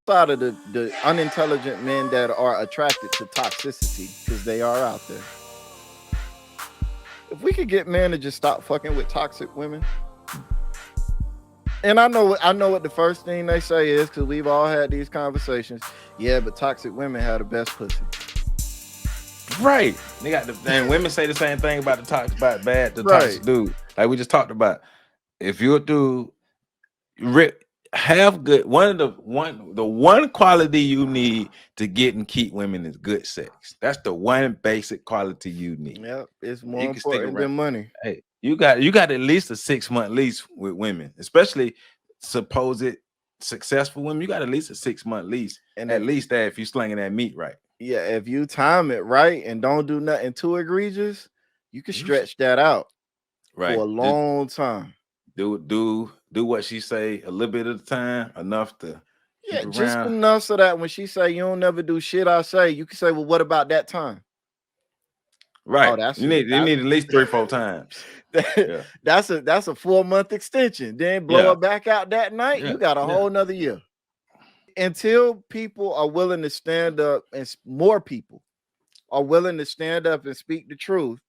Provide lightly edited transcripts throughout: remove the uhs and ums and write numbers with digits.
Out of the unintelligent men that are attracted to toxicity, because they are out there. If we could get men to just stop fucking with toxic women, and I know what the first thing they say is, because we've all had these conversations. Yeah, but toxic women have the best pussy. Right. They got the and women say the same thing about the toxic, about bad, the Right. toxic dude. Like we just talked about. If you're a dude, have good one quality you need to get and keep women is good sex. That's the one basic quality you need. Yep, it's You more can stick important around. than money. Hey, you got at least a 6 month lease with women, especially supposed successful women. You got at least a 6 month lease, And at if least that if you slinging that meat right. yeah, if you time it right and don't do nothing too egregious, you can You s- stretch that out for right. a long time. Do what she say a little bit of the time, enough to keep Yeah, just around. enough so that when she say you don't never do shit, I say you can say, well, what about that time? Oh, Right. that's You it. need you need at least 3 4 times. Yeah. That's a 4 month extension. Then blow Yeah. it back out that night. Yeah. You got a Yeah. whole nother year. Until people are willing to stand up, and more people are willing to stand up and speak the truth,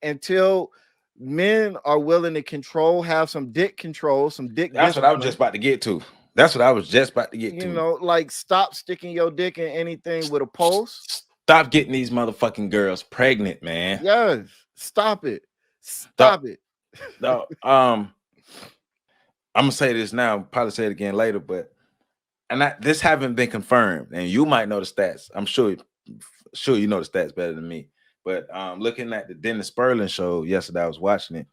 until men are willing to have some dick control, some dick That's what I was just discipline. about to get to. That's what I was just about to get You to. know, like stop sticking your dick in anything with a pulse. Stop getting these motherfucking girls pregnant, man. Yes, stop it. The, Stop it. the, I'm gonna say this now, probably say it again later, but this haven't been confirmed, and you might know the stats. I'm sure you know the stats better than me. But looking at the Dennis Sperling show yesterday, I was watching it.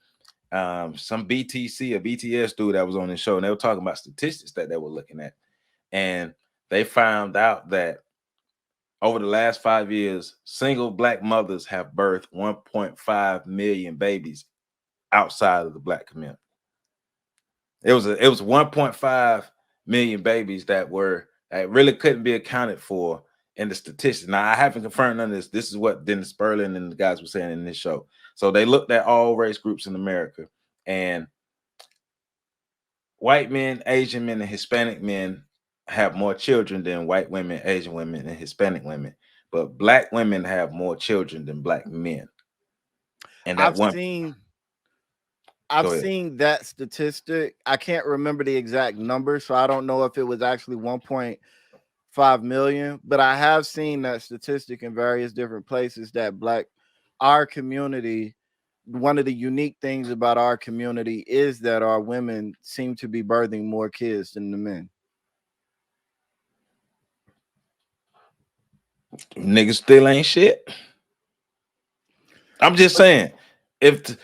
Some BTC or BTS dude that was on the show, and they were talking about statistics that they were looking at, and they found out that over the last 5 years, single black mothers have birthed 1.5 million babies outside of the black community. It was 1.5 million babies that really couldn't be accounted for in the statistics. Now I haven't confirmed none of this. This is what Dennis Sperling and the guys were saying in this show. So they looked at all race groups in America, and white men, Asian men, and Hispanic men have more children than white women, Asian women, and Hispanic women. But black women have more children than black men. And that I've one, seen I've go ahead. seen that statistic. I can't remember the exact number, so I don't know if it was actually 1.5 million, but I have seen that statistic in various different places that our community, one of the unique things about our community is that our women seem to be birthing more kids than the men. Niggas still ain't shit. I'm just But saying, if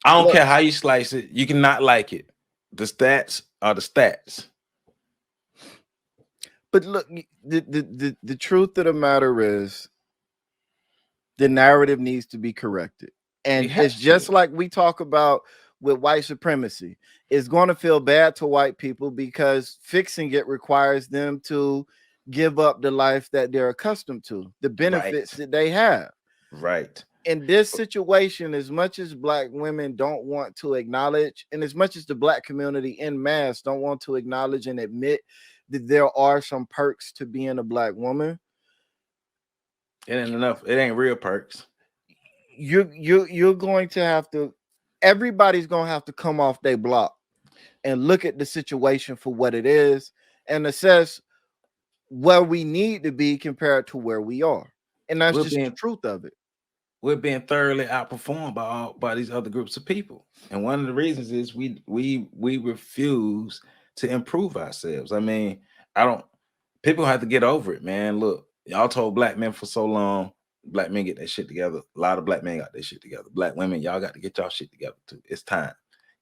I don't look, care how you slice it, you cannot like it. The stats are the stats. but look, the truth of the matter is the narrative needs to be corrected. It And it's has to. just like we talk about with white supremacy. It's going to feel bad to white people because fixing it requires them to give up the life that they're accustomed to, the benefits Right. that they have. Right. In this situation, as much as black women don't want to acknowledge, and as much as the black community in mass don't want to acknowledge and admit that there are some perks to being a black woman, It ain't enough. It ain't real perks. you're going to have to, everybody's going to have to come off their block and look at the situation for what it is and assess where we need to be compared to where we are. And that's We're just the being truth of it. we're being thoroughly outperformed by these other groups of people. And one of the reasons is we refuse to improve ourselves. I mean, I don't people have to get over it, man. Look, y'all told black men for so long, black men get their shit together. A lot of black men got their shit together. Black women, y'all got to get y'all shit together too. It's time.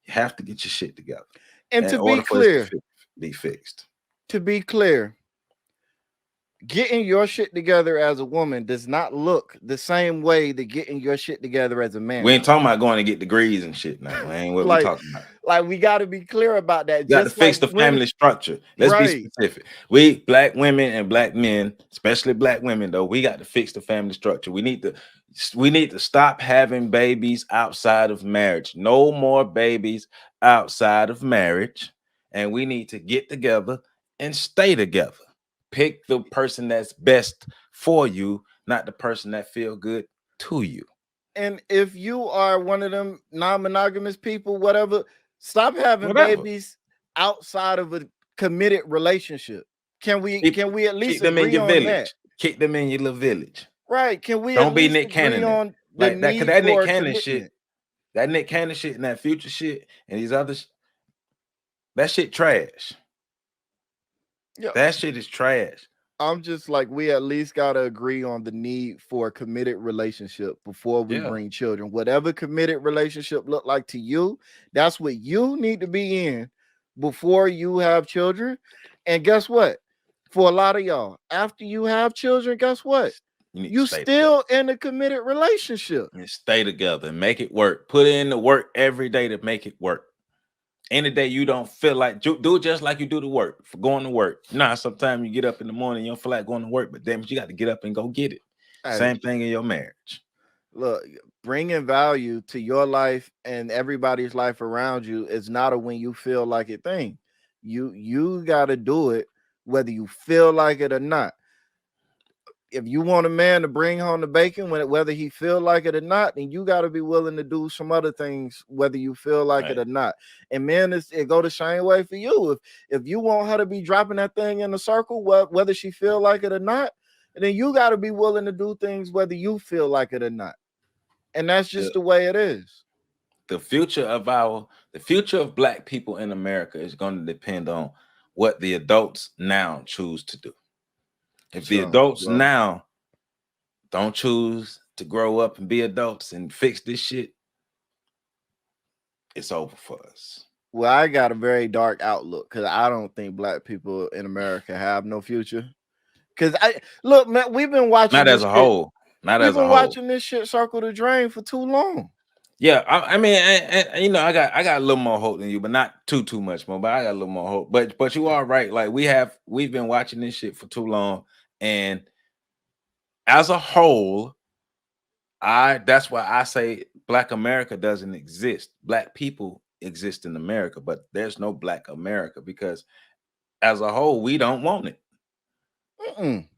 You have to get your shit together And in order for this to be fixed. to be clear, getting your shit together as a woman does not look the same way that getting your shit together as a We man ain't does. talking about going to get degrees and shit now. Ain't what we like talking about. like we got to be clear about that. Got to Just like fix the women, family structure. Let's be right? specific. We black women and black men, especially black women, though, we got to fix the family structure. We need to stop having babies outside of marriage. No more babies outside of marriage. And we need to get together and stay together. Pick the person that's best for you, not the person that feel good to you. And if you are one of them non-monogamous people, whatever, stop having Whatever. babies outside of a committed relationship. Can we Keep, can we at least keep them in agree your on that? village. Keep them in your little village. Right. Can we at Don't be least Nick agree Cannon. on the Like that, cause need that Nick for Cannon shit, commitment? that Nick Cannon shit and that future shit and these others, that shit trash. Yeah. That shit is trash. I'm just like, we at least got to agree on the need for a committed relationship before we Yeah. bring children. Whatever committed relationship look like to you, that's what you need to be in before you have children. And guess what? For a lot of y'all, after you have children, guess what? You need to You stay together. still in a committed relationship. And stay together and make it work. Put in the work every day to make it work. Any day you don't feel like do it just like you do the work for going to work. Nah, sometimes you get up in the morning, you don't feel like going to work, but damn, you got to get up and go get it. Hey, Same thing in your marriage. look, bringing value to your life and everybody's life around you is not a when you feel like it thing. You got to do it whether you feel like it or not. If you want a man to bring home the bacon, whether he feel like it or not, then you got to be willing to do some other things whether you feel like it Right. or not. And man, it go the same way for you. If you want her to be dropping that thing in a circle, whether she feel like it or not, then you got to be willing to do things whether you feel like it or not. And that's just The, the way it is. the future of black people in America is going to depend on what the adults now choose to do. If the So, adults well, now don't choose to grow up and be adults and fix this shit, it's over for us. well, I got a very dark outlook because I don't think black people in America have no future. Because I look, man, we've been watching Not as this a shit. whole. Not We've as a been whole. watching this shit circle the drain for too long. Yeah, I mean, you know, I got a little more hope than you, but not too much more. But I got a little more hope. But you are right. Like we've been watching this shit for too long, and as a whole, that's why I say Black America doesn't exist. Black people exist in America, but there's no Black America because as a whole, we don't want it. Mm-mm.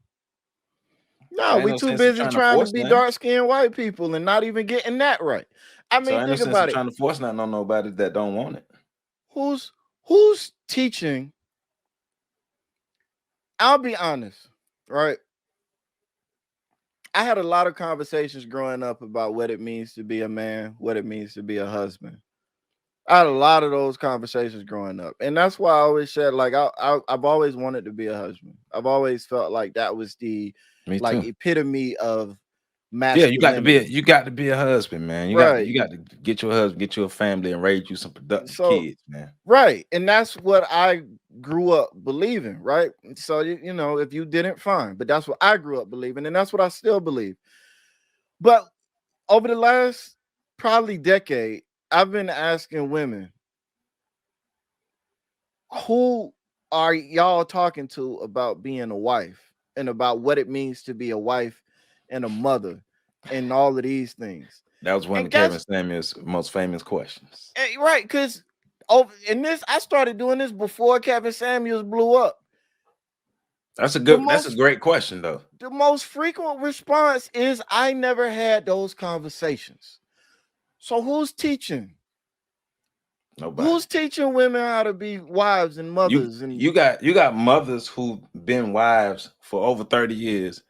No, So ain't we no too sense in busy trying to trying to force be nothing. dark skinned white people and not even getting that right. I So mean, ain't no think sense in about it. trying to force nothing on nobody that don't want it. Who's teaching? I'll be honest, right? I had a lot of conversations growing up about what it means to be a man, what it means to be a husband. I had a lot of those conversations growing up, and that's why I always said, like, I've always wanted to be a husband. I've always felt like that was the Me like too. epitome of Yeah, you got to be masculinity, you got to be a husband, man. right? You got to get your husband, get you a family, and raise you some productive So, kids, man. right, and that's what I grew up believing, right? So you know, if you didn't, fine, but that's what I grew up believing, and that's what I still believe. But over the last probably decade, I've been asking women, who are y'all talking to about being a wife and about what it means to be a wife and a mother and all of these things? That was one And of Kevin guess Samuel's most famous questions. right, because over in this, I started doing this before Kevin Samuels blew up. The That's a most great question though. the most frequent response is I never had those conversations. So who's teaching? Nobody. Who's teaching women how to be wives and You mothers and you got mothers who've been wives for over 30 years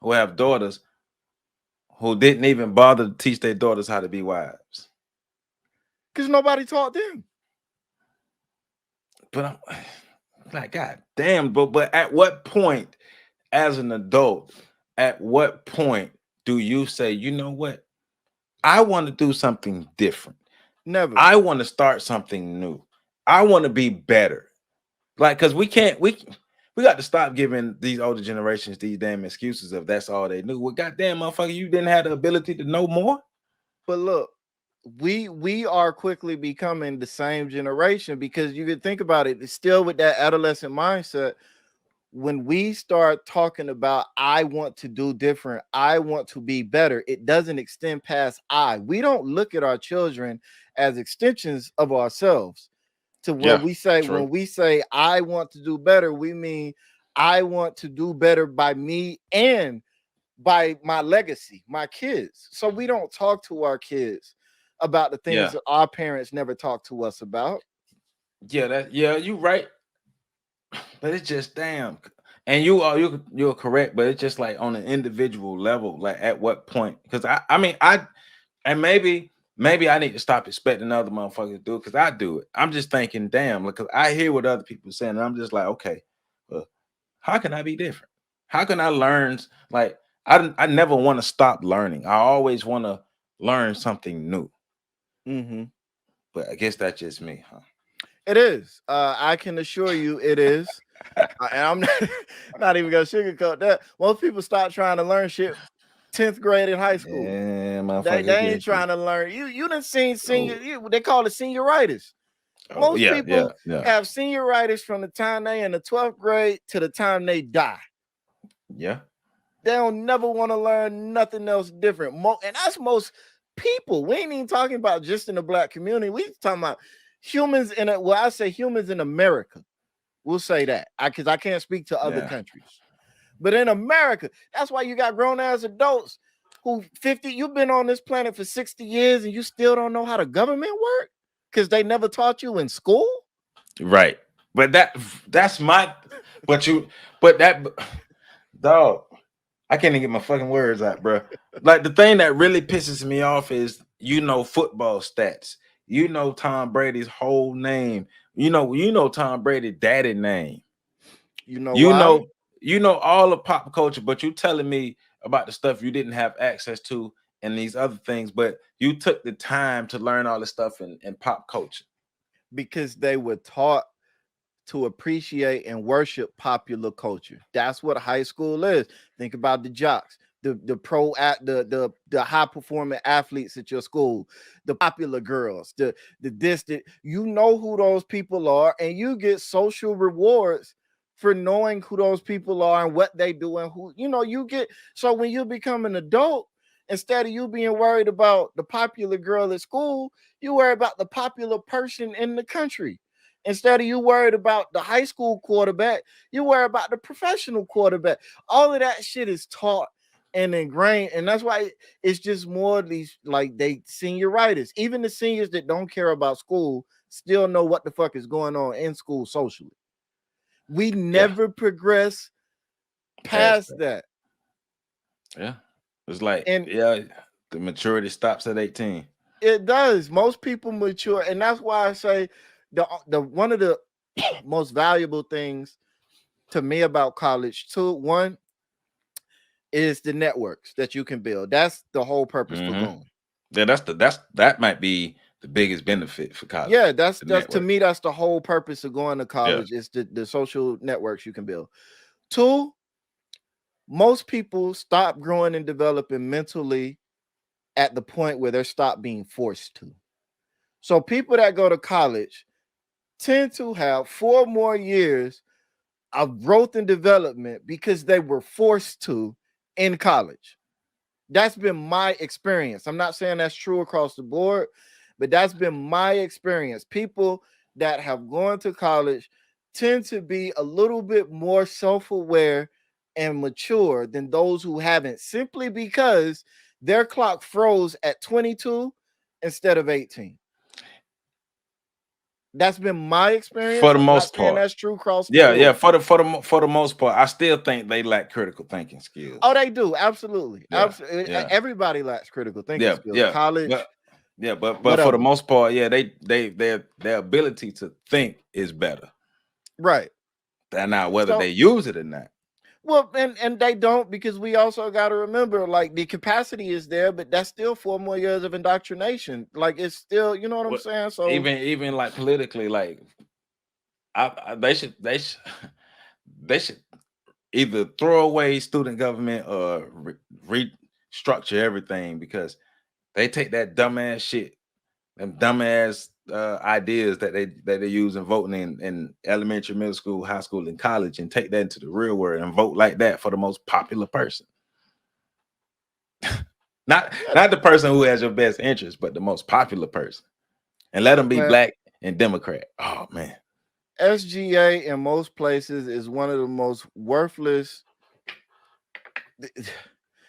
who have daughters who didn't even bother to teach their daughters how to be wives. because nobody taught them. But I'm like, God damn, but at what point as an adult, at what point do you say, you know what? I want to do something different. Never. I want to start something new. I want to be better. Like, cause we got to stop giving these older generations these damn excuses of that's all they knew. Well, goddamn motherfucker, you didn't have the ability to know more. But look, we are quickly becoming the same generation because you could think about it, it's still with that adolescent mindset. When we start talking about I want to do different, I want to be better, it doesn't extend past I. We don't look at our children as extensions of ourselves. To Yeah, true. when we say I want to do better, we mean I want to do better by me and by my legacy, my kids. So we don't talk to our kids about the things Yeah, that our parents never talked to us about. yeah, you right. But it's just damn. And you're correct, but it's just like on an individual level, like at what point? Because I mean and maybe I need to stop expecting other motherfuckers to do it because I do it. I'm just thinking, damn, because I hear what other people saying, and I'm just like, okay, well, how can I be different? How can I learn? Like I never want to stop learning. I always want to learn something new. Mhm. But I guess that's just me, huh? It is. I can assure you it is. And I'm not, not even gonna sugarcoat that. Most people start trying to learn shit 10th grade in high school. Yeah, They motherfucker ain't get trying to learn. You done seen oh, they call it senioritis. oh Most yeah, yeah, people yeah, have senioritis from the time they in the 12th grade to the time they die. yeah. They don't never want to learn nothing else different. And that's most people. We ain't even talking about just in the black community. We talking about humans in a well, I say humans in America. We'll say that. Because I can't speak to other Yeah. countries. But in America, that's why you got grown ass adults who 50, you've been on this planet for 60 years and you still don't know how the government work because they never taught you in school. Right. But that's my but you but that dog, I can't even get my fucking words out, bro. Like the thing that really pisses me off is football stats. You know Tom Brady's whole name. You know Tom Brady daddy name. You know You why? know you know all of pop culture, but you telling me about the stuff you didn't have access to and these other things, but you took the time to learn all this stuff in pop culture. Because they were taught to appreciate and worship popular culture. That's what high school is. Think about the jocks, the pro at the high performing athletes at your school, the popular girls, the distant. You know who those people are, and you get social rewards for knowing who those people are and what they do and who you get. So when you become an adult, instead of you being worried about the popular girl at school, you worry about the popular person in the country. Instead of you worried about the high school quarterback, you worry about the professional quarterback. All of that shit is taught and ingrained, and that's why it's just more of these like they senioritis. Even the seniors that don't care about school still know what the fuck is going on in school socially. We Yeah, never progress past past that. that, Yeah. It's like, and yeah, the maturity stops at 18. it does. Most people mature, and that's why I say the one of the most valuable things to me about college too. One is the networks that you can build. That's the whole purpose for Hmm. going. Yeah, that might be the biggest benefit for Yeah, college, the that's to network. me, that's the whole purpose of going to Yeah. college is the social networks you can build. Two, most people stop growing and developing mentally at the point where they're stopped being forced to. So people that go to college tend to have 4 more years of growth and development because they were forced to in college. That's been my experience. I'm not saying that's true across the board, but that's been my experience. People that have gone to college tend to be a little bit more self-aware and mature than those who haven't, simply because their clock froze at 22 instead of 18. That's been my For experience. the I'm not most saying part. that's true across the Yeah, yeah. board. For the most part, I still think they lack critical thinking Oh, skills. they do. Absolutely. Yeah, Absolutely. yeah, Everybody lacks critical thinking yeah, skills. yeah. College, But yeah, but for the whatever. most part, yeah, their ability to think is better. Right. And now whether So they use it or not. well, and they don't, because we also got to remember, like, the capacity is there, but that's still 4 more years of indoctrination. Like, it's still, you know what I'm What saying? So even like politically, like they should they should either throw away student government or restructure everything because they take that dumbass shit, them dumbass ideas that they use in voting in elementary, middle school, high school, and college, and take that into the real world and vote like that for the most popular person. Not yeah, not the person who has your best interest, but the most popular person. And let them be well, black and Democrat. Oh man. SGA in most places is one of the most worthless.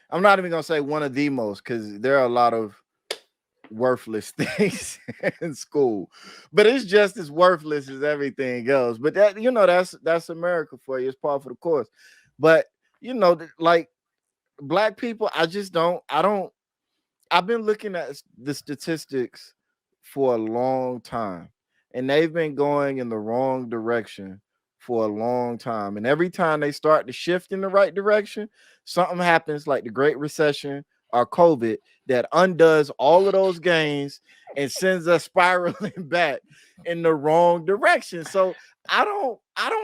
I'm not even gonna say one of the most because there are a lot of worthless things in school, but it's just as worthless as everything else. But that that's America for you. It's part of the course. But like black people, I don't. I've been looking at the statistics for a long time, and they've been going in the wrong direction for a long time. And every time they start to shift in the right direction, something happens like the Great Recession or COVID that undoes all of those gains and sends us spiraling back in the wrong direction. So I don't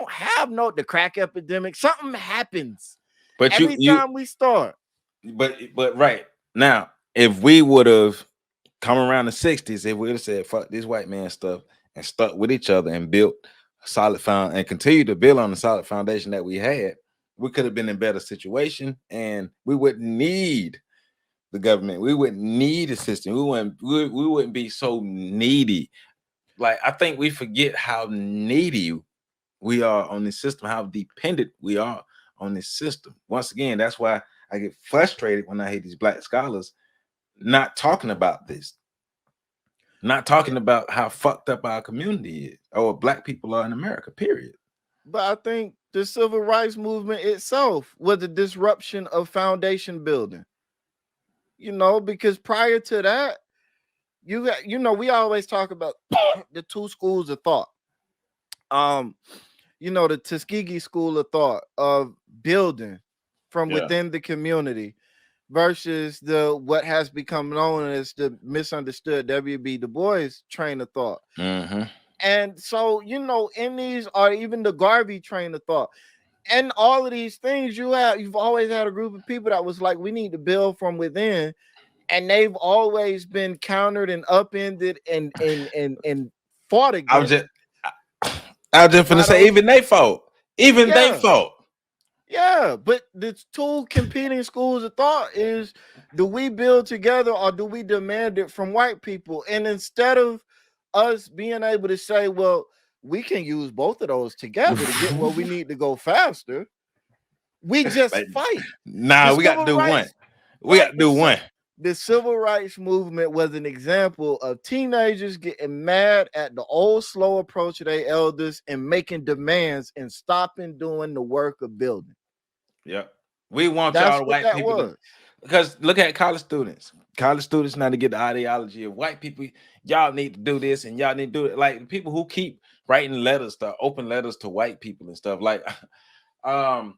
have the crack epidemic. Something happens But every time we start. but right now, if we would have come around the 60s, if we would have said fuck this white man stuff and stuck with each other and built a solid found and continue to build on the solid foundation that we had, we could have been in a better situation and we wouldn't need the government. We wouldn't need a system. We wouldn't be so needy. Like I think we forget how needy we are on this system, how dependent we are on this system. Once again, that's why I get frustrated when I hear these black scholars not talking about this, not talking about how fucked up our community is or black people are in America, period. But I think the civil rights movement itself was a disruption of foundation building. Because prior to that, we always talk about the two schools of thought. Um, the Tuskegee school of thought of building from Yeah. within the community versus the what has become known as the misunderstood W.B. Du Bois train of thought. Mm-hmm. And so, in these are even the Garvey train of thought. And all of these things you've always had a group of people that was like, we need to build from within. And they've always been countered and upended and fought I was against just I was just finna by say those. even they fault. Even they Yeah. fault. Yeah, but the two competing schools of thought is, do we build together or do we demand it from white people? And instead of us being able to say, well, we can use both of those together to get where we need to go faster, we just Like, fight. The nah, we got to civil do one. rights, We got right? to do one. The civil rights movement was an example of teenagers getting mad at the old slow approach of their elders and making demands and stopping doing the work of building. Yep. We want That's y'all what white that people to, was. because look at college students. College students now to get the ideology of white people. Y'all need to do this and y'all need to do it. Like the people who keep writing letters to open letters to white people and stuff. Like um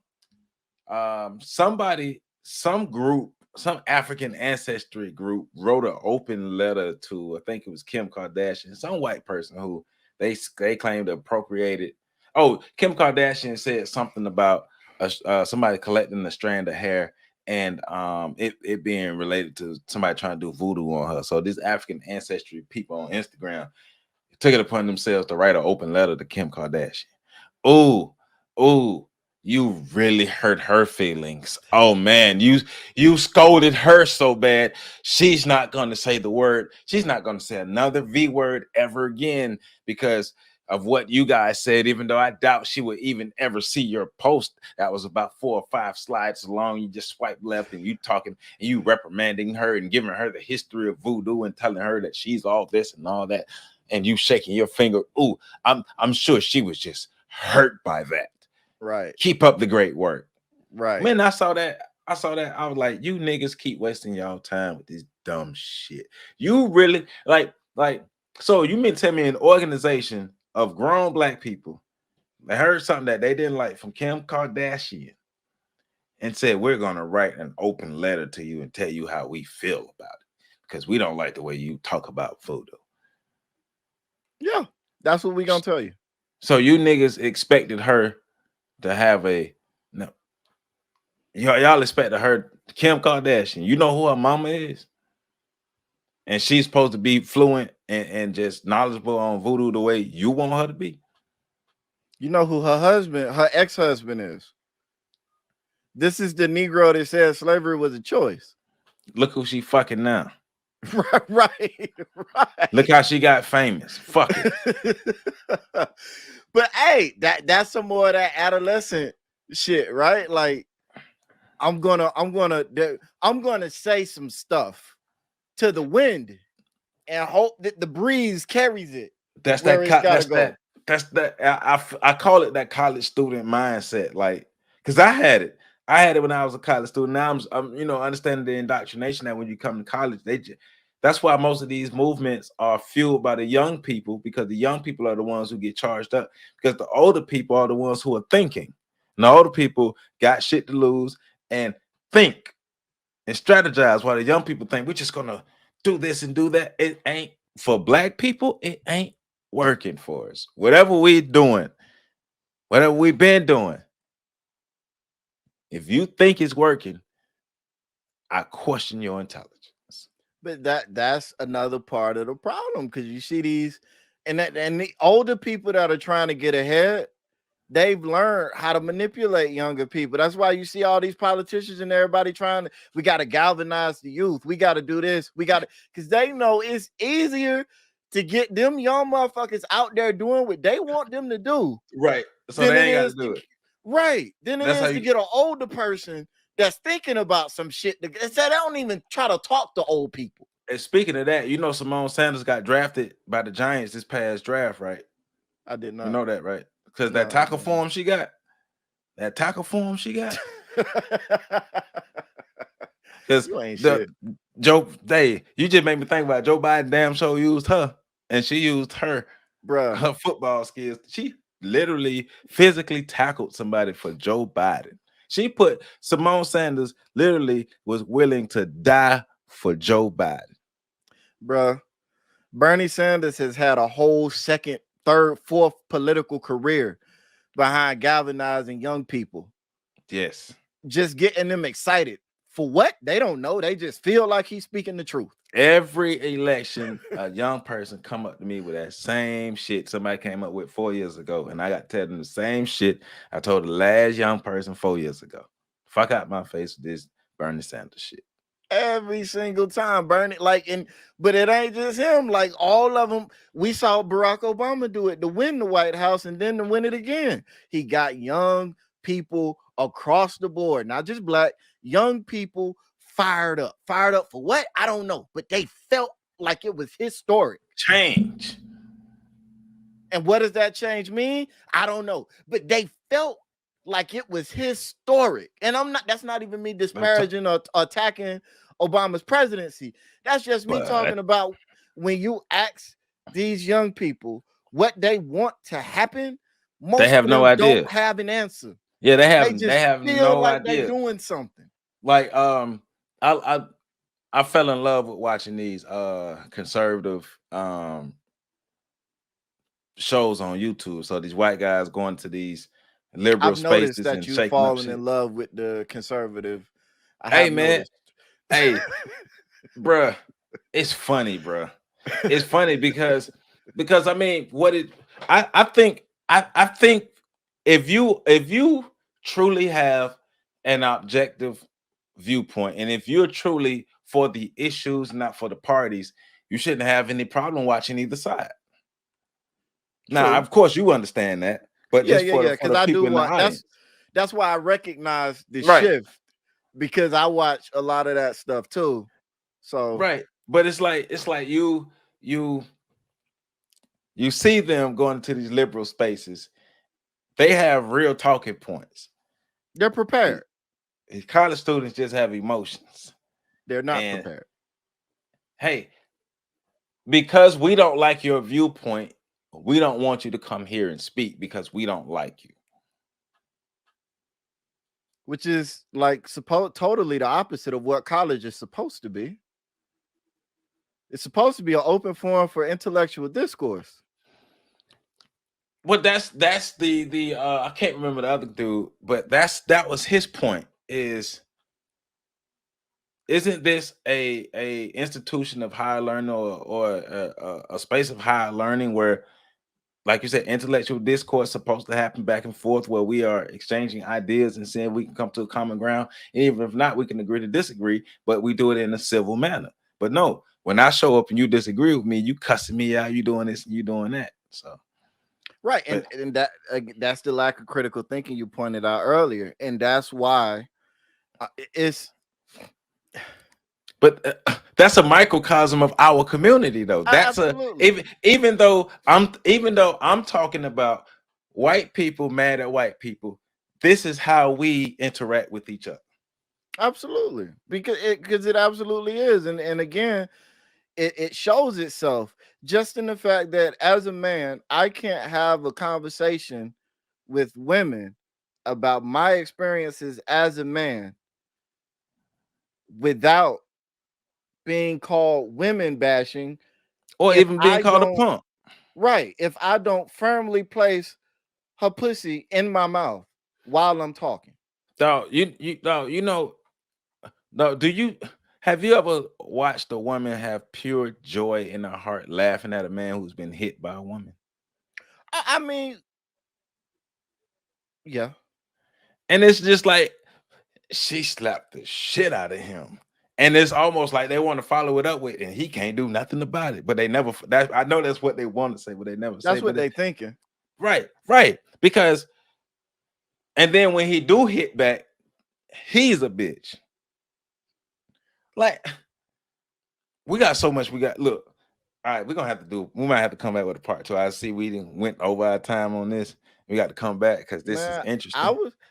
somebody, some group, some African ancestry group wrote an open letter to, I think it was Kim Kardashian, some white person who they claimed appropriated. Oh, Kim Kardashian said something about somebody collecting a strand of hair and it being related to somebody trying to do voodoo on her. So these African ancestry people on Instagram took it upon themselves to write an open letter to Kim Kardashian. Oh, oh, you really hurt her feelings. Oh man, you scolded her so bad. She's not gonna say the word. She's not gonna say another V word ever again because of what you guys said, even though I doubt she would even ever see your post that was about 4 or 5 slides long. You just swipe left and you talking and you reprimanding her and giving her the history of voodoo and telling her that she's all this and all that, and you shaking your finger. Ooh, I'm sure she was just hurt by that. Right. Keep up the great work. Right. Man, I saw that. I was like, you niggas keep wasting y'all time with this dumb shit. You really so you mean to tell me an organization of grown black people that heard something that they didn't like from Kim Kardashian and said, we're gonna write an open letter to you and tell you how we feel about it because we don't like the way you talk about voodoo. Yeah. That's what we gonna tell you. So you niggas expected her to have a no. Y'all expected her, Kim Kardashian. You know who her mama is, and she's supposed to be fluent and just knowledgeable on voodoo the way you want her to be. You know who her ex-husband is. This is the Negro that said slavery was a choice. Look who she fucking now. Right, right, Look how she got famous. Fuck it. right. But hey, that's some more of that adolescent shit, right? Like I'm gonna say some stuff to the wind and hope that the breeze carries it That's where that. it's gotta That's go. that. That's that. I call it that college student mindset. Like, cause I had it. I had it when I was a college student. Now I'm understanding the indoctrination that when you come to college, that's why most of these movements are fueled by the young people, because the young people are the ones who get charged up. Because the older people are the ones who are thinking. And the older people got shit to lose and think and strategize, while the young people think we're just gonna do this and do that. It ain't for black people, it ain't working for us. Whatever we doing, whatever we've been doing, if you think it's working, I question your intelligence. But that's another part of the problem because you see these and the older people that are trying to get ahead, they've learned how to manipulate younger people. That's why you see all these politicians and everybody trying to, we got to galvanize the youth. We got to do this. We got to, because they know it's easier to get them young motherfuckers out there doing what they want them to do Right. So than they it ain't got to is to, do it. right, than it That's how is to you get an older person that's thinking about some shit. They said they don't even try to talk to old people. and speaking of that, Simone Sanders got drafted by the Giants this past draft, right? I did You not. know that, right? Because No, that I tackle did not. form she got, that tackle form she got. Because You ain't the shit, you just made me think about Joe Biden damn show used her, and she used bruh. her football skills. She literally physically tackled somebody for Joe Biden. She put Simone Sanders literally was willing to die for Joe Biden. Bruh. Bernie Sanders has had a whole second, third, fourth political career behind galvanizing young people, Yes. just getting them excited. For what? They don't know. They just feel like he's speaking the truth. Every election, a young person come up to me with that same shit somebody came up with 4 years ago, and I got to tell them the same shit I told the last young person 4 years ago. Fuck out my face with this Bernie Sanders shit. Every single time, Bernie. Like, and but it ain't just him. Like all of them, we saw Barack Obama do it to win the White House and then to win it again. He got young people across the board, not just black, young people fired up. Fired up for what? I don't know, but they felt like it was historic. Change. And what does that change mean? I don't know. But they felt like it was historic. And that's not even me disparaging or attacking Obama's presidency. That's just me But talking about when you ask these young people what they want to happen, they most have of no them don't idea. have an answer. Yeah, They they just have feel no like they're idea. doing something. Like I I fell in love with watching these conservative shows on YouTube. So these white guys going to these liberal I've noticed spaces that and you've shaking up fallen shit. in love with the conservative. I Hey have man, noticed. hey, bruh, it's funny, bruh. It's funny because I mean, I think if you truly have an objective viewpoint, and if you're truly for the issues, not for the parties, you shouldn't have any problem watching either side. Now, True. of course, you understand that, but Yeah, just yeah, for yeah. for Because the I do people in the want audience, that's why I recognize the right, shift because I watch a lot of that stuff too. So right. But it's like you you see them going to these liberal spaces. They have real talking points. they're The- prepared. College students just have emotions. They're not And prepared, hey, because we don't like your viewpoint, we don't want you to come here and speak because we don't like you. which is like totally the opposite of what college is supposed to be. It's supposed to be an open forum for intellectual discourse. Well, that's the I can't remember the other dude, but that was his point. Isn't this a institution of higher learning, or a space of higher learning where, like you said, intellectual discourse supposed to happen back and forth, where we are exchanging ideas and seeing if we can come to a common ground, and even if not, we can agree to disagree, but we do it in a civil manner. But no, when I show up and you disagree with me, you cussing me out, you doing this and you doing that. So, Right, but and that that's the lack of critical thinking you pointed out earlier, and that's why it's that's a microcosm of our community, though. That's a absolutely, even though I'm talking about white people mad at white people. This is how we interact with each other. absolutely, because it absolutely is, and again, it shows itself just in the fact that as a man, I can't have a conversation with women about my experiences as a man without being called women bashing Or if even being I called a don't punk. right, if I don't firmly place her pussy in my mouth while I'm talking. Dog, you know, no, do you have you ever watched a woman have pure joy in her heart laughing at a man who's been hit by a woman? I mean, yeah, And it's just like she slapped the shit out of him. And it's almost like they want to follow it up with, and he can't do nothing about it. But they never that I know that's what they want to say, but they never say. that's what But they thinking. right, right. Because and then when he do hit back, he's a bitch. Like we got so much we got. Look, all right, we're gonna have to do. We might have to come back with a part two. I see we didn't went over our time on this. We got to come back because this is Man, I interesting. was